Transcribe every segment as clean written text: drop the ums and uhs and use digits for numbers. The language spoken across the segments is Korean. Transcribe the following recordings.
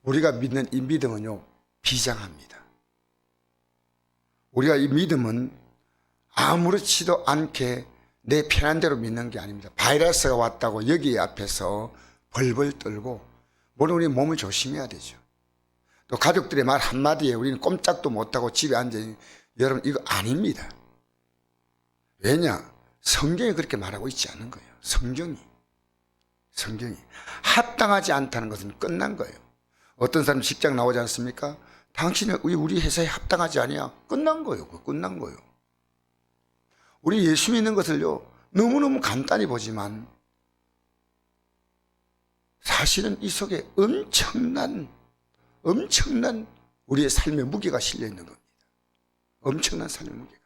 우리가 믿는 이 믿음은요, 비장합니다. 우리가 이 믿음은 아무렇지도 않게 내 편한 대로 믿는 게 아닙니다. 바이러스가 왔다고 여기 앞에서 벌벌 떨고, 물론 우리 몸을 조심해야 되죠. 또 가족들의 말 한마디에 우리는 꼼짝도 못하고 집에 앉아있는, 여러분 이거 아닙니다. 왜냐? 성경이 그렇게 말하고 있지 않은 거예요. 성경이 합당하지 않다는 것은 끝난 거예요. 어떤 사람 직장 나오지 않습니까? 당신은 우리 회사에 합당하지 않냐? 끝난 거예요. 끝난 거예요. 우리 예수 믿는 것을요, 너무너무 간단히 보지만 사실은 이 속에 엄청난 우리의 삶의 무게가 실려 있는 겁니다. 엄청난 삶의 무게가.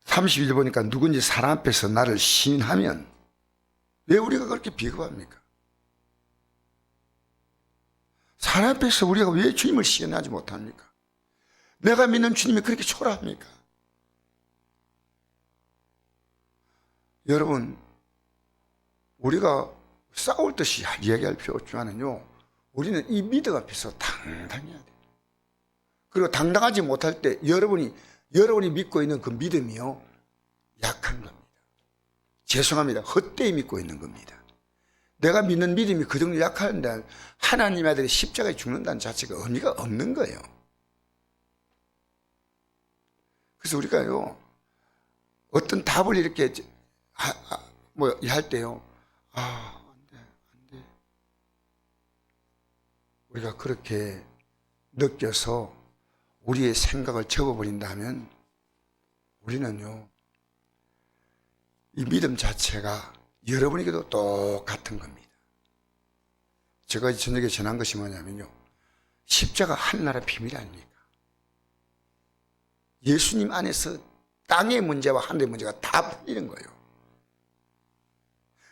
31절 보니까 누군지 사람 앞에서 나를 시인하면, 왜 우리가 그렇게 비겁합니까? 사람 앞에서 우리가 왜 주님을 시인하지 못합니까? 내가 믿는 주님이 그렇게 초라합니까? 여러분, 우리가 싸울 듯이 이야기할 필요 없지만은요, 우리는 이 믿음 앞에서 당당해야 돼요. 그리고 당당하지 못할 때 여러분이 믿고 있는 그 믿음이요, 약한 겁니다. 죄송합니다. 헛되이 믿고 있는 겁니다. 내가 믿는 믿음이 그 정도 약한데 하나님의 아들이 십자가에 죽는다는 자체가 의미가 없는 거예요. 그래서 우리가요, 어떤 답을 이렇게 할 때요, 안 돼. 우리가 그렇게 느껴서 우리의 생각을 접어버린다면 우리는요, 이 믿음 자체가 여러분에게도 똑같은 겁니다. 제가 저녁에 전한 것이 뭐냐면요, 십자가 하늘나라 비밀 아닙니까? 예수님 안에서 땅의 문제와 하늘의 문제가 다 풀리는 거예요.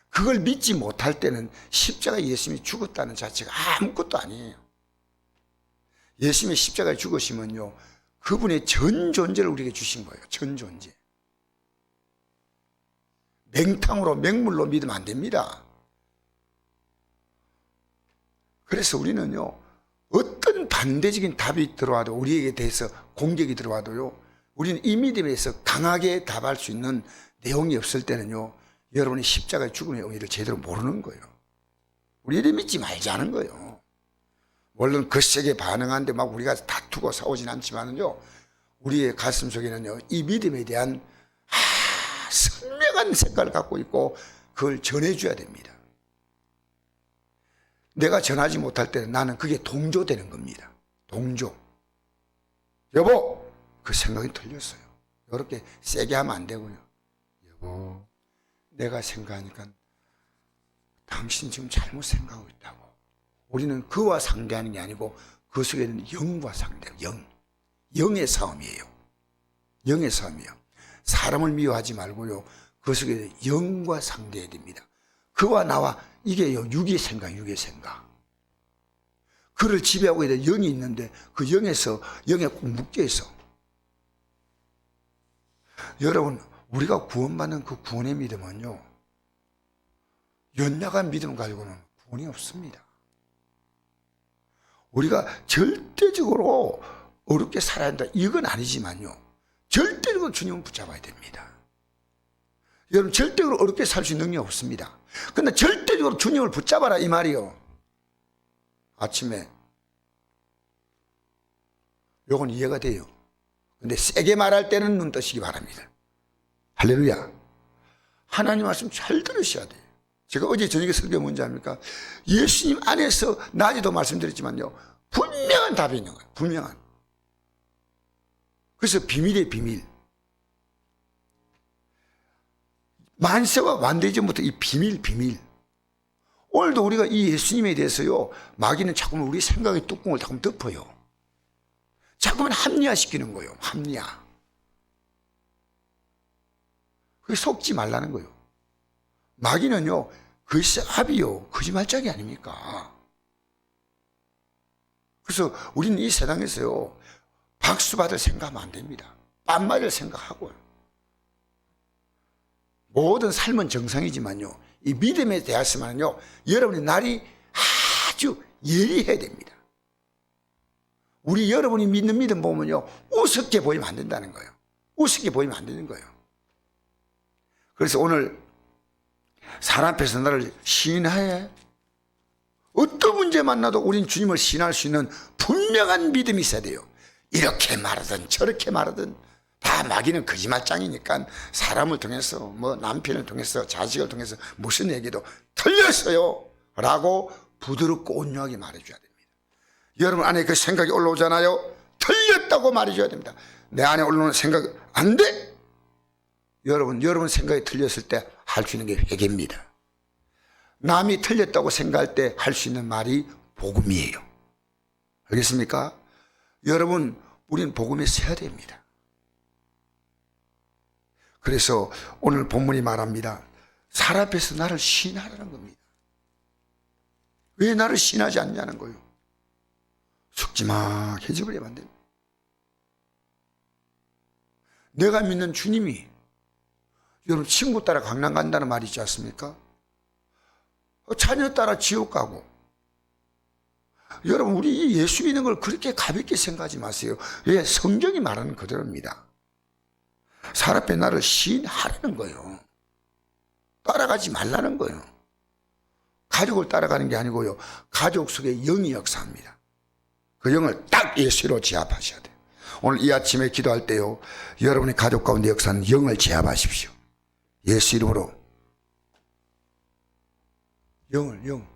그걸 믿지 못할 때는 십자가 예수님이 죽었다는 자체가 아무것도 아니에요. 예수님이 십자가에 죽으시면요, 그분의 전 존재를 우리에게 주신 거예요. 전 존재. 맹탕으로 맹물로 믿으면 안 됩니다. 그래서 우리는요, 어떤 반대적인 답이 들어와도, 우리에게 대해서 공격이 들어와도요, 우리는 이 믿음에 대해서 강하게 답할 수 있는 내용이 없을 때는요, 여러분이 십자가의 죽음의 의미를 제대로 모르는 거예요. 우리 이래 믿지 말자는 거예요. 물론 거세게 반응하는데 막 우리가 다투고 싸우진 않지만은요, 우리의 가슴 속에는요, 이 믿음에 대한 선명한 색깔을 갖고 있고 그걸 전해줘야 됩니다. 내가 전하지 못할 때는 나는 그게 동조되는 겁니다. 동조. 여보, 그 생각이 틀렸어요. 이렇게 세게 하면 안 되고요. 여보, 내가 생각하니까 당신 지금 잘못 생각하고 있다고. 우리는 그와 상대하는 게 아니고 그 속에는 영과 상대해요. 영의 싸움이에요. 영의 싸움이에요. 사람을 미워하지 말고요, 그 속에 영과 상대해야 됩니다. 그와 나와 이게요, 육의 생각. 그를 지배하고 있는 영이 있는데 그 영에 꼭 묶여 있어. 여러분, 우리가 구원받는 그 구원의 믿음은요, 연약한 믿음 가지고는 구원이 없습니다. 우리가 절대적으로 어렵게 살아야 한다, 이건 아니지만요, 절대적으로 주님은 붙잡아야 됩니다. 여러분, 절대적으로 어렵게 살 수 있는 능력이 없습니다. 그런데 절대적으로 주님을 붙잡아라, 이 말이요. 아침에 요건 이해가 돼요. 근데 세게 말할 때는 눈 뜨시기 바랍니다. 할렐루야. 하나님 말씀 잘 들으셔야 돼요. 제가 어제 저녁에 설교 뭔지 압니까? 예수님 안에서 낮에도 말씀드렸지만요, 분명한 답이 있는 거예요. 분명한. 그래서 비밀이에요, 비밀. 만세와 완대의 전부터 이 비밀. 오늘도 우리가 이 예수님에 대해서요, 마귀는 자꾸만 우리 생각의 뚜껑을 자꾸 덮어요. 자꾸만 합리화시키는 거예요. 합리화. 그게 속지 말라는 거예요. 마귀는요, 글쎄 합이요, 거짓말짝이 아닙니까? 그래서 우리는 이 세상에서요, 박수 받을 생각하면 안 됩니다. 빤 맞을 생각하고요. 모든 삶은 정상이지만요, 이 믿음에 대해서만요, 여러분의 날이 아주 예리해야 됩니다. 우리 여러분이 믿는 믿음 보면요, 우습게 보이면 안 된다는 거예요. 우습게 보이면 안 되는 거예요. 그래서 오늘 사람 앞에서 나를 시인하에 어떤 문제 만나도 우린 주님을 시인할 수 있는 분명한 믿음이 있어야 돼요. 이렇게 말하든 저렇게 말하든 다 마귀는 거짓말장이니까 사람을 통해서 뭐 남편을 통해서 자식을 통해서 무슨 얘기도 틀렸어요 라고 부드럽고 온유하게 말해줘야 됩니다. 여러분 안에 그 생각이 올라오잖아요. 틀렸다고 말해줘야 됩니다. 내 안에 올라오는 생각 안 돼? 여러분 생각이 틀렸을 때 할 수 있는 게 회개입니다. 남이 틀렸다고 생각할 때 할 수 있는 말이 복음이에요. 알겠습니까? 여러분 우리는 복음에 서야 됩니다. 그래서 오늘 본문이 말합니다. 사람 앞에서 나를 시인하라는 겁니다. 왜 나를 시인하지 않냐는 거예요. 숙지막해져 버리면 안 됩니다. 내가 믿는 주님이 여러분 친구 따라 강남 간다는 말이 있지 않습니까? 자녀 따라 지옥 가고. 여러분 우리 예수 믿는 걸 그렇게 가볍게 생각하지 마세요. 왜? 성경이 말하는 그대로입니다. 사람 앞에 나를 시인하라는 거예요. 따라가지 말라는 거예요. 가족을 따라가는 게 아니고요, 가족 속에 영이 역사합니다. 그 영을 딱 예수로 제압하셔야 돼요. 오늘 이 아침에 기도할 때요, 여러분의 가족 가운데 역사하는 영을 제압하십시오. 예수 이름으로. 영.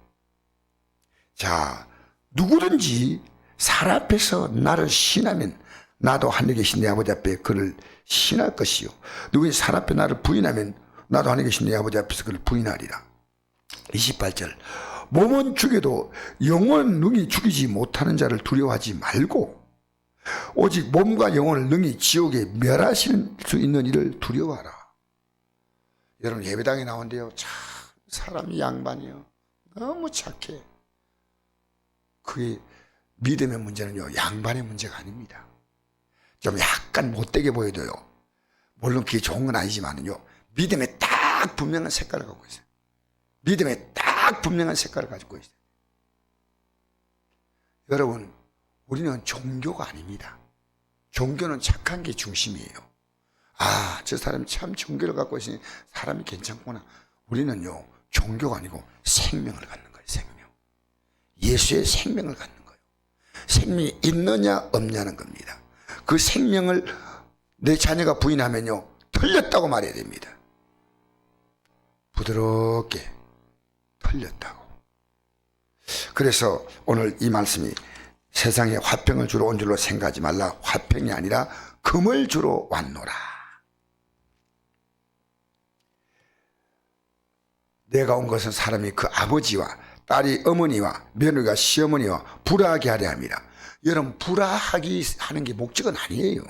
자, 누구든지 사람 앞에서 나를 신하면 나도 하늘에 계신 내 아버지 앞에 그를 신할 것이요, 누구든지 사람 앞에 나를 부인하면 나도 하늘에 계신 내 아버지 앞에서 그를 부인하리라. 28절. 몸은 죽여도 영혼은 능히 죽이지 못하는 자를 두려워하지 말고 오직 몸과 영혼을 능히 지옥에 멸하실 수 있는 이를 두려워하라. 여러분 예배당에 나온대요. 참 사람이 양반이요, 너무 착해. 그게 믿음의 문제는요, 양반의 문제가 아닙니다. 좀 약간 못되게 보여도요, 물론 그게 좋은 건 아니지만요, 믿음에 딱 분명한 색깔을 갖고 있어요. 믿음에 딱 분명한 색깔을 가지고 있어요. 여러분 우리는 종교가 아닙니다. 종교는 착한 게 중심이에요. 아, 저 사람이 참 종교를 갖고 있으니 사람이 괜찮구나. 우리는요, 종교가 아니고 생명을 갖는 거예요. 생명. 예수의 생명을 갖는 거예요. 생명이 있느냐 없냐는 겁니다. 그 생명을 내 자녀가 부인하면요, 틀렸다고 말해야 됩니다. 부드럽게 틀렸다고. 그래서 오늘 이 말씀이 세상에 화평을 주러 온 줄로 생각하지 말라. 화평이 아니라 금을 주러 왔노라. 내가 온 것은 사람이 그 아버지와 딸이 어머니와 며느리가 시어머니와 불화하게 하려 함이라. 여러분 불화하기 하는 게 목적은 아니에요.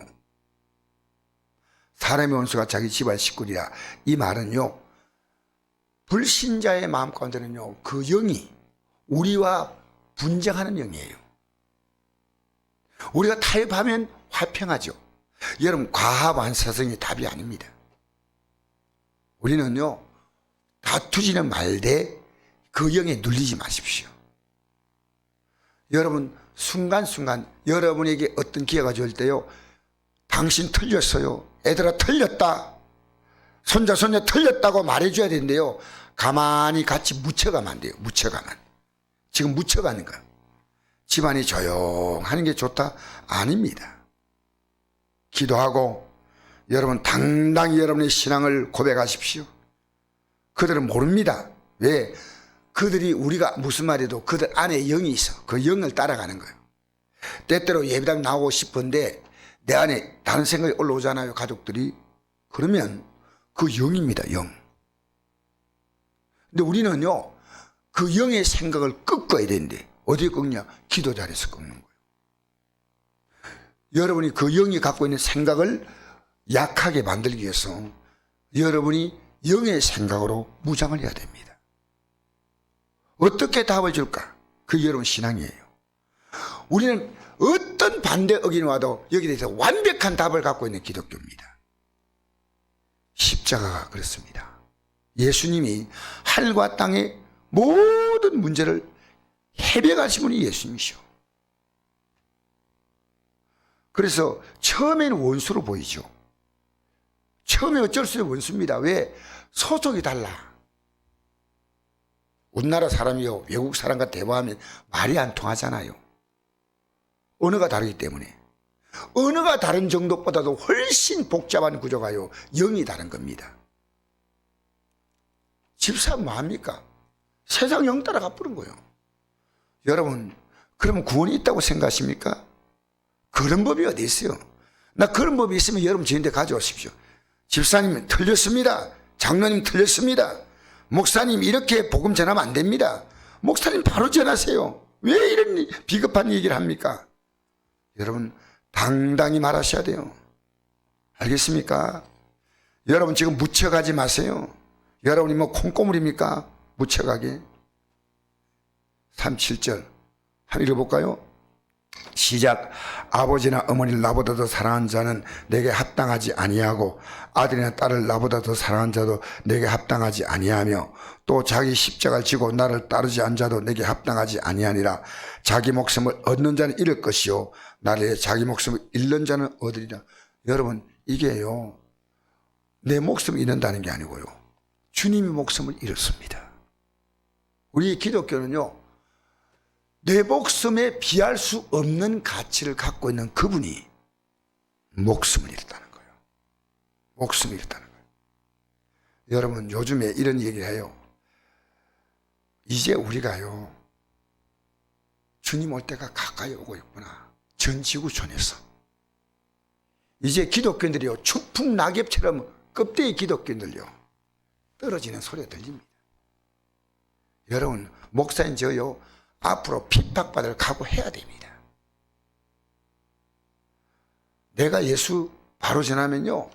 사람의 원수가 자기 집안 식구리라. 이 말은요, 불신자의 마음 가운데는요, 그 영이 우리와 분쟁하는 영이에요. 우리가 타협하면 화평하죠. 여러분 과합완사성이 답이 아닙니다. 우리는요, 다투지는 말되 그 영에 눌리지 마십시오. 여러분 순간순간 여러분에게 어떤 기회가 줄 때요, 당신 틀렸어요, 애들아 틀렸다, 손자 손녀 틀렸다고 말해줘야 되는데요, 가만히 같이 묻혀가면 안 돼요. 묻혀가면. 지금 묻혀가는 거예요. 집안이 조용하는 게 좋다? 아닙니다. 기도하고 여러분 당당히 여러분의 신앙을 고백하십시오. 그들은 모릅니다. 왜? 그들이 우리가 무슨 말해도 그들 안에 영이 있어. 그 영을 따라가는 거예요. 때때로 예배당 나오고 싶은데 내 안에 다른 생각이 올라오잖아요, 가족들이. 그러면 그 영입니다, 영. 근데 우리는요, 그 영의 생각을 꺾어야 되는데 어디에 꺾냐? 기도 자리에서 꺾는 거예요. 여러분이 그 영이 갖고 있는 생각을 약하게 만들기 위해서 여러분이 영의 생각으로 무장을 해야 됩니다. 어떻게 답을 줄까? 그게 여러분 신앙이에요. 우리는 어떤 반대 의견이 와도 여기에 대해서 완벽한 답을 갖고 있는 기독교입니다. 십자가가 그렇습니다. 예수님이 하늘과 땅의 모든 문제를 해결하신 분이 예수님이시오. 그래서 처음에는 원수로 보이죠. 처음에 어쩔 수 없이 원수입니다. 왜? 소속이 달라. 우리나라 사람이요, 외국 사람과 대화하면 말이 안 통하잖아요. 언어가 다르기 때문에. 언어가 다른 정도보다도 훨씬 복잡한 구조가요, 영이 다른 겁니다. 집사는 뭐합니까? 세상 영 따라가 버린 거예요. 여러분, 그러면 구원이 있다고 생각하십니까? 그런 법이 어디 있어요? 나 그런 법이 있으면 여러분 저한테 가져오십시오. 집사님 틀렸습니다. 장로님 틀렸습니다. 목사님 이렇게 복음 전하면 안 됩니다. 목사님 바로 전하세요. 왜 이런 비겁한 얘기를 합니까? 여러분 당당히 말하셔야 돼요. 알겠습니까? 여러분 지금 묻혀가지 마세요. 여러분이 뭐 콩고물입니까? 묻혀가게. 37절 한번 읽어볼까요? 시작. 아버지나 어머니를 나보다 더 사랑하는 자는 내게 합당하지 아니하고 아들이나 딸을 나보다 더 사랑하는 자도 내게 합당하지 아니하며 또 자기 십자가를 지고 나를 따르지 않은 자도 내게 합당하지 아니하니라. 자기 목숨을 얻는 자는 잃을 것이요 나를 위해 자기 목숨을 잃는 자는 얻으리라. 여러분 이게요 내 목숨을 잃는다는 게 아니고요 주님의 목숨을 잃었습니다. 우리 기독교는요 내 목숨에 비할 수 없는 가치를 갖고 있는 그분이 목숨을 잃었다는 거예요. 목숨을 잃었다는 거예요. 여러분 요즘에 이런 얘기를 해요. 이제 우리가요 주님 올 때가 가까이 오고 있구나. 전 지구촌에서 이제 기독교인들이요 추풍 낙엽처럼 껍데기 기독교인들요 떨어지는 소리가 들립니다. 여러분 목사인 저요 앞으로 핍박받을 각오해야 됩니다. 내가 예수 바로 전하면요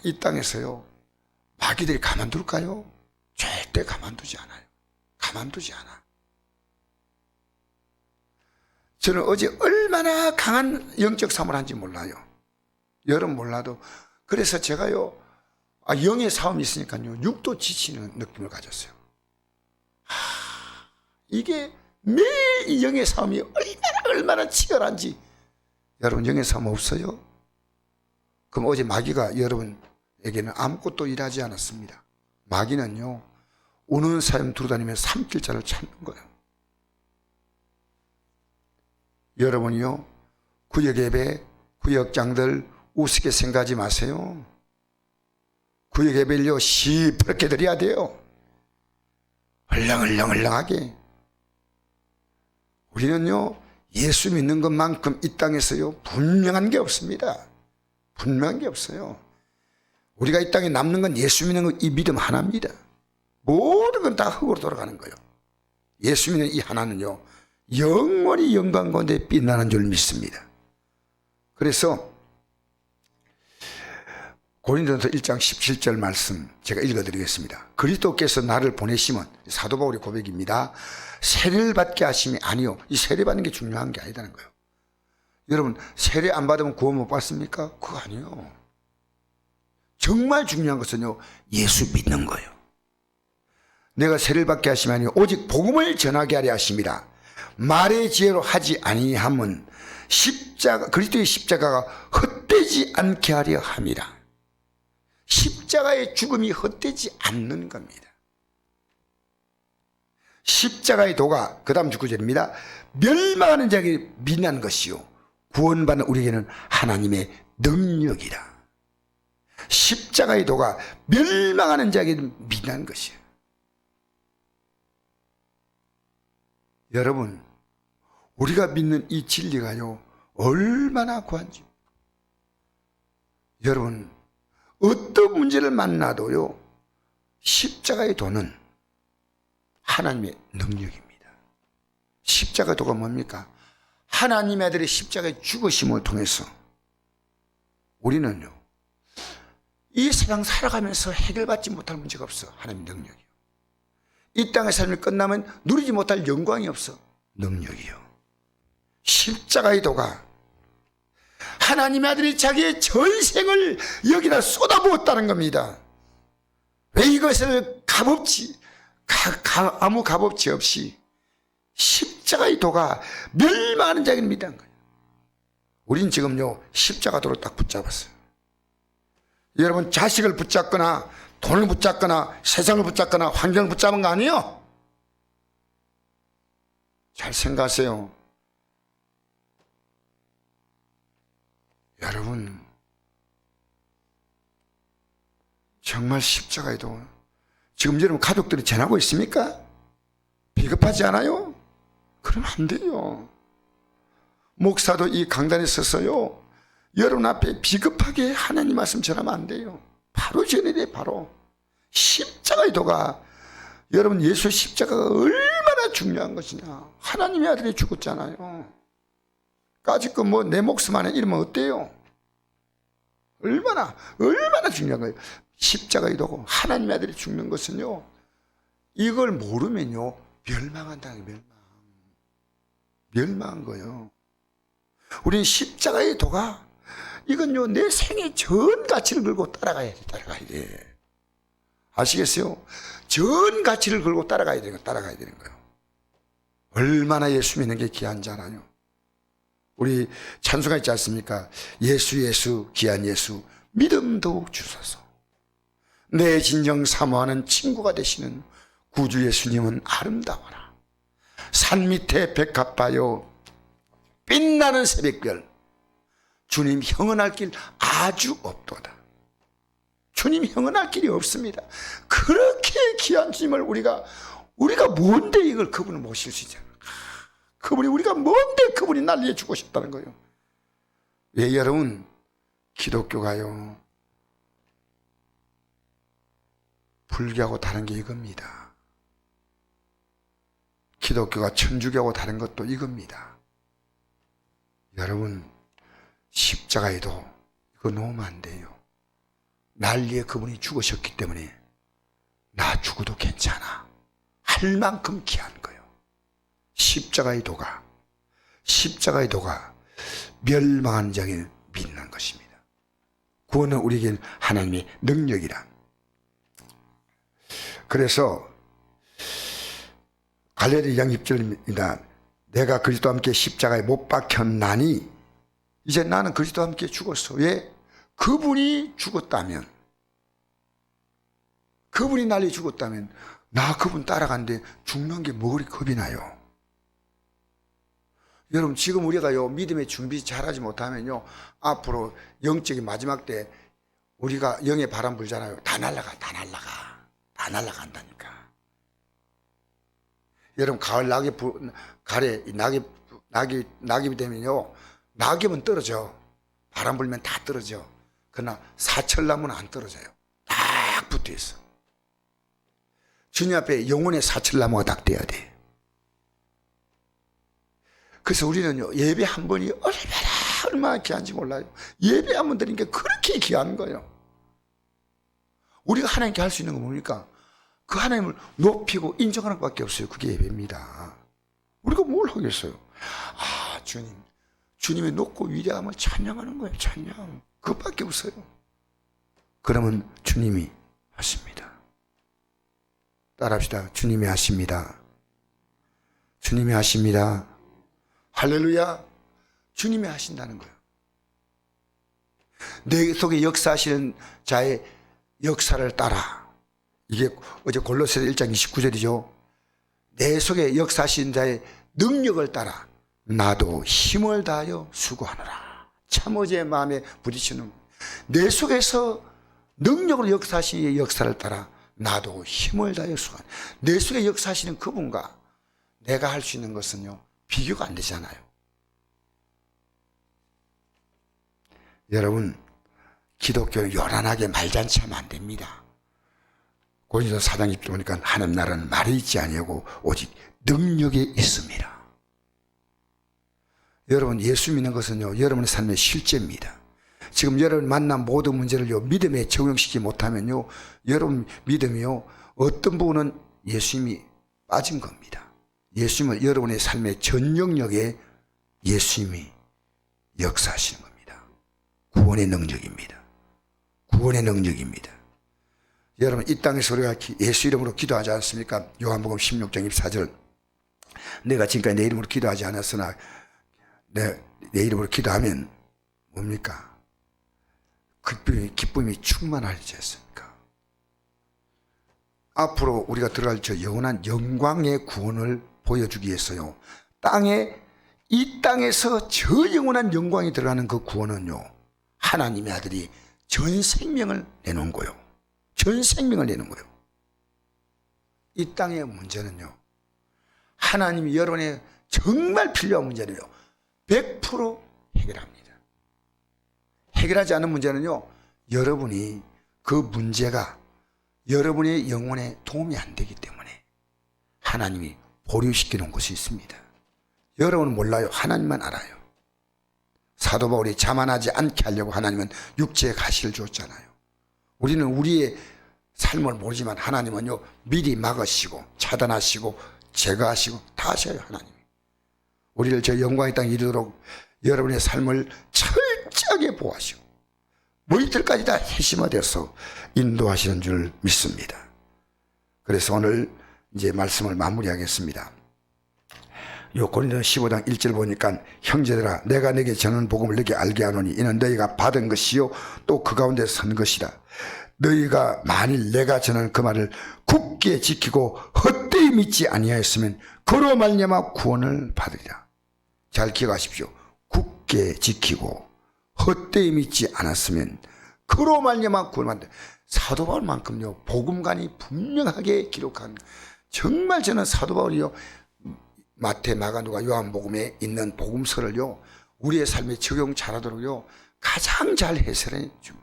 이 땅에서요 마귀들이 가만둘까요? 절대 가만두지 않아요. 가만두지 않아. 저는 어제 얼마나 강한 영적 싸움을 한지 몰라요. 여러분 몰라도. 그래서 제가요 영의 싸움이 있으니까요 육도 지치는 느낌을 가졌어요. 이게 매일 이 영의 싸움이 얼마나 치열한지. 여러분 영의 싸움 없어요? 그럼 어제 마귀가 여러분에게는 아무것도 일하지 않았습니다. 마귀는요 우는 사람 두루다니면서 삼킬 자를 찾는 거예요. 여러분이요 구역 예배 구역장들 우습게 생각하지 마세요. 구역 예배를요 시퍼렇게 드려야 돼요. 흘렁흘렁하게. 우리는요 예수 믿는 것만큼 이 땅에서요 분명한 게 없습니다. 분명한 게 없어요. 우리가 이 땅에 남는 건 예수 믿는 것 이 믿음 하나입니다. 모든 건 다 흙으로 돌아가는 거예요. 예수 믿는 이 하나는요 영원히 영광 가운데 빛나는 줄 믿습니다. 그래서 고린도전서 1장 17절 말씀 제가 읽어드리겠습니다. 그리스도께서 나를 보내심은 사도 바울의 고백입니다. 세례를 받게 하심이 아니요. 이 세례 받는 게 중요한 게 아니다는 거예요. 여러분 세례 안 받으면 구원 못 받습니까? 그거 아니에요. 정말 중요한 것은요 예수 믿는 거예요. 내가 세례를 받게 하심이 아니요 오직 복음을 전하게 하려 하심이라. 말의 지혜로 하지 아니함은 십자가 그리스도의 십자가가 헛되지 않게 하려 함이라. 십자가의 죽음이 헛되지 않는 겁니다. 십자가의 도가 그 다음 19절입니다. 멸망하는 자에게 미난 것이요 구원받는 우리에게는 하나님의 능력이라. 십자가의 도가 멸망하는 자에게 미난 것이에요. 여러분 우리가 믿는 이 진리가요 얼마나 고한지. 여러분 어떤 문제를 만나도요 십자가의 도는 하나님의 능력입니다. 십자가의 도가 뭡니까? 하나님의 아들의 십자가의 죽으심을 통해서 우리는요 이 세상 살아가면서 해결받지 못할 문제가 없어. 하나님의 능력이요. 이 땅의 삶이 끝나면 누리지 못할 영광이 없어. 능력이요. 십자가의 도가 하나님의 아들이 자기의 전생을 여기다 쏟아부었다는 겁니다. 왜 이것을 값없이 아무 값없이 없이 십자가의 도가 멸망하는 자에게 믿는 거예요. 우린 지금요 십자가 도를 딱 붙잡았어요. 여러분 자식을 붙잡거나 돈을 붙잡거나 세상을 붙잡거나 환경을 붙잡은 거 아니에요? 잘 생각하세요. 여러분 정말 십자가의 도, 지금 여러분 가족들이 지나고 있습니까? 비겁하지 않아요? 그러면 안 돼요. 목사도 이 강단에 서서요 여러분 앞에 비겁하게 하나님 말씀 전하면 안 돼요. 바로 전해야 돼. 바로 십자가의 도가, 여러분 예수 십자가가 얼마나 중요한 것이냐. 하나님의 아들이 죽었잖아요. 까짓거 뭐 내 목숨 안에 이러면 어때요? 얼마나 중요한 거예요. 십자가의 도고 하나님의 아들이 죽는 것은요, 이걸 모르면요 멸망한다는 거예요. 멸망한 거예요. 우리는 십자가의 도가 이건요 내 생의 전 가치를 걸고 따라가야 돼. 아시겠어요? 전 가치를 걸고 따라가야 되는 거예요. 얼마나 예수 믿는 게 귀한지 알아요? 우리 찬송가 있지 않습니까? 예수 귀한 예수 믿음 더욱 주소서. 내 진정 사모하는 친구가 되시는 구주 예수님은 아름다워라. 산 밑에 백합바요 빛나는 새벽별, 주님 형언할 길 아주 없도다. 주님 형언할 길이 없습니다. 그렇게 귀한 주님을 우리가 뭔데 이걸 그분을 모실 수 있잖아요. 그분이 우리가 뭔데 그분이 날 위해 주고 싶다는 거예요. 왜 여러분 기독교가요 불교하고 다른 게 이겁니다. 기독교가 천주교하고 다른 것도 이겁니다. 여러분 십자가에도 이거 놓으면 안 돼요. 날 위해 그분이 죽으셨기 때문에 나 죽어도 괜찮아 할 만큼 귀한 거예요. 십자가의 도가 멸망한 자에게 빛난 것입니다. 구원은 우리에겐 하나님의 능력이라. 그래서 갈라디아 2장 10절입니다. 내가 그리스도와 함께 십자가에 못 박혔나니 이제 나는 그리스도와 함께 죽었어. 왜? 그분이 죽었다면, 그분이 날 위해 죽었다면 나 그분 따라가는데 죽는 게 뭐 그리 겁이 나요? 여러분 지금 우리가요 믿음의 준비 잘하지 못하면요 앞으로 영적인 마지막 때 우리가 영의 바람 불잖아요. 다 날아간다니까. 여러분 가을 낙엽이 되면요 낙엽은 떨어져. 바람 불면 다 떨어져. 그러나 사철나무는 안 떨어져요. 딱 붙어 있어. 주님 앞에 영혼의 사철나무가 딱 돼야 돼. 그래서 우리는요 예배 한 번이 얼마나 귀한지 몰라요. 예배 한 번 드리는 게 그렇게 귀한 거예요. 우리가 하나님께 할 수 있는 건 뭡니까? 그 하나님을 높이고 인정하는 것밖에 없어요. 그게 예배입니다. 우리가 뭘 하겠어요? 아 주님의 높고 위대함을 찬양하는 거예요. 찬양. 그것밖에 없어요. 그러면 주님이 하십니다. 따라합시다. 주님이 하십니다. 주님이 하십니다. 할렐루야. 주님이 하신다는 거예요. 내 속에 역사하시는 자의 역사를 따라. 이게 어제 골로새서 1장 29절이죠. 내 속에 역사하시는 자의 능력을 따라 나도 힘을 다하여 수고하노라. 참 어제 마음에 부딪히는 내 속에서 능력으로 역사하시는 이의 역사를 따라 나도 힘을 다하여 수고하노라. 내 속에 역사하시는 그분과 내가 할 수 있는 것은요 비교가 안 되잖아요. 여러분 기독교는 요란하게 말잔치하면 안 됩니다. 고린도서 4장 10절 보니까 하나님 나라는 말에 있지 아니하고 오직 능력에 있습니다. 여러분 예수 믿는 것은요 여러분의 삶의 실제입니다. 지금 여러분 만난 모든 문제를요 믿음에 적용시키지 못하면요 여러분 믿음이요 어떤 부분은 예수님이 빠진 겁니다. 예수님은 여러분의 삶의 전 영역에 예수님이 역사하시는 겁니다. 구원의 능력입니다. 구원의 능력입니다. 여러분 이 땅에서 우리가 예수 이름으로 기도하지 않습니까? 요한복음 16장 24절 내가 지금까지 내 이름으로 기도하지 않았으나 내 이름으로 기도하면 뭡니까? 기쁨이 충만하지 않습니까? 앞으로 우리가 들어갈 저 영원한 영광의 구원을 보여주기 위해서요, 이 땅에서 저 영원한 영광이 들어가는 그 구원은요, 하나님의 아들이 전 생명을 내놓은 거예요. 전 생명을 내는 거예요. 이 땅의 문제는요, 하나님이 여러분의 정말 필요한 문제는요 100% 해결합니다. 해결하지 않은 문제는요, 여러분이 그 문제가 여러분의 영혼에 도움이 안 되기 때문에 하나님이 보류시켜 놓은 것이 있습니다. 여러분은 몰라요. 하나님만 알아요. 사도 바울이 자만하지 않게 하려고 하나님은 육체의 가시를 줬잖아요. 우리는 우리의 삶을 모르지만 하나님은요 미리 막으시고 차단하시고 제거하시고 다 하셔요. 하나님이 우리를 저 영광의 땅에 이르도록 여러분의 삶을 철저하게 보호하시고 너희들까지 다 회심화되어서 인도하시는 줄 믿습니다. 그래서 오늘 이제 말씀을 마무리하겠습니다. 요 고린도서 15장 1절 보니까 형제들아 내가 내게 전하는 복음을 너희에게 알게 하노니 이는 너희가 받은 것이요 또 그 가운데 선 것이라. 너희가 만일 내가 전하는 그 말을 굳게 지키고 헛되이 믿지 아니하였으면 그로 말미암아 구원을 받으리라. 잘 기억하십시오. 굳게 지키고 헛되이 믿지 않았으면 그로 말미암아 구원을 받으리라. 사도 바울만큼요 복음관이 분명하게 기록한, 정말 저는 사도 바울이요 마태, 마가, 누가, 요한복음에 있는 복음서를요 우리의 삶에 적용 잘하도록요 가장 잘 해설해 주고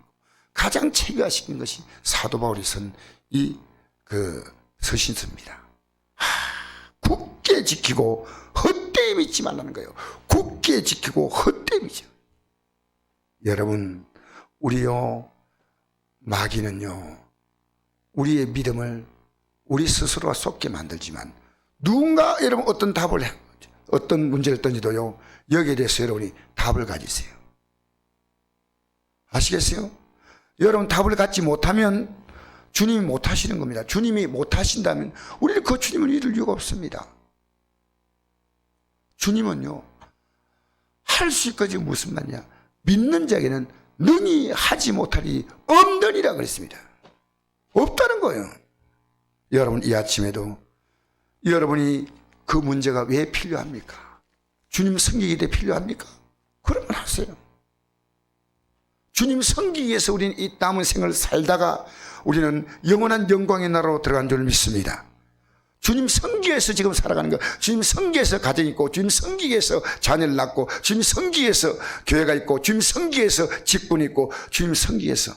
가장 체계화시킨 것이 사도 바울이 쓴 이 서신서입니다. 굳게 지키고 헛되이 믿지 말라는 거예요. 굳게 지키고 헛되이 믿지. 여러분 우리요 마귀는요 우리의 믿음을 우리 스스로가 속게 만들지만 누군가 여러분 어떤 문제를 던지도요 여기에 대해서 여러분이 답을 가지세요. 아시겠어요? 여러분 답을 갖지 못하면 주님이 못하시는 겁니다. 주님이 못하신다면 우리는 그 주님을 잃을 이유가 없습니다. 주님은요 할 수 있거지 무슨 말이냐, 믿는 자에게는 능히 하지 못하리 없느니라 그랬습니다. 없다는 거예요. 여러분 이 아침에도 여러분이 그 문제가 왜 필요합니까? 주님 섬기기 때 필요합니까? 그러면 하세요. 주님 섬기기 위해서 우리는 이 남은 생을 살다가 우리는 영원한 영광의 나라로 들어간 줄 믿습니다. 주님 섬기기 위해서 지금 살아가는 거, 주님 섬기기 위해서 가정이 있고, 주님 섬기기 위해서 자녀를 낳고, 주님 섬기기 위해서 교회가 있고, 주님 섬기기 위해서 직분이 있고, 주님 섬기기 위해서